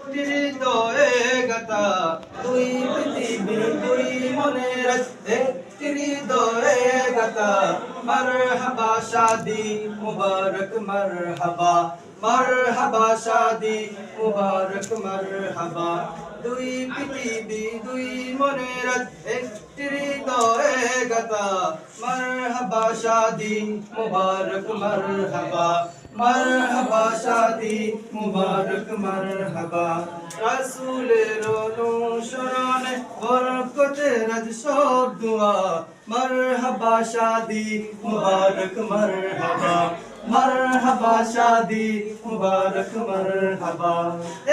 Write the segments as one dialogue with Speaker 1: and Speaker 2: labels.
Speaker 1: একটি হৃদয়ে গাতা দুই পৃথিবী দুই মনের একটি হৃদয়ে গাতা মারহাবা শাদি মুবারক মারহাবা মারহাবা শাদি মুবারক মারহাবা দুই পৃথিবী দুই মনের একটি হৃদয়ে গাতা মারহাবা শাদি মুবারক মারহাবা মারহাবা শাদি মুবারক মারহাবা রাসূলের অনুসরণে বরকতের সব দুয়া মারহাবা শাদি মুবারক মারহাবা মারহাবা শাদি মুবারক মারহাবা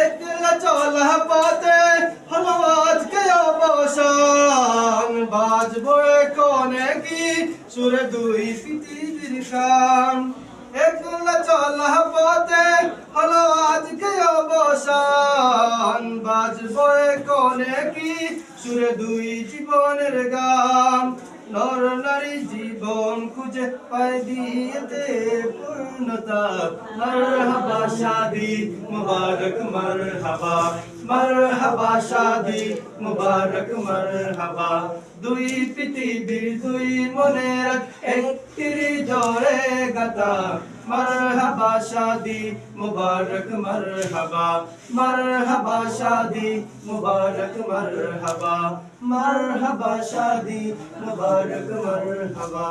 Speaker 1: একলা চলা পথে হলো আজকে অবসান বাজবো কোনে কি সুরে দুই পৃথিবীর গান একলা চলা পথে হলো আজকে অবসান বাজবো কোনে কি সুরে দুই জীবনের গান নর নারী জীবন খুঁজে পায় দিয়েতে পূর্ণতা মারহাবা শাদি মুবারক মারহাবা মারহাবা শাদি মুবারক মারহাবা দুই পৃথিবীর দুই মনের একটি হৃদয়ে গাতা মারহাবা শাদি মুবারক মারহাবা মারহাবা শাদি মুবারক মারহাবা মারহাবা শাদি মুবারক মারহাবা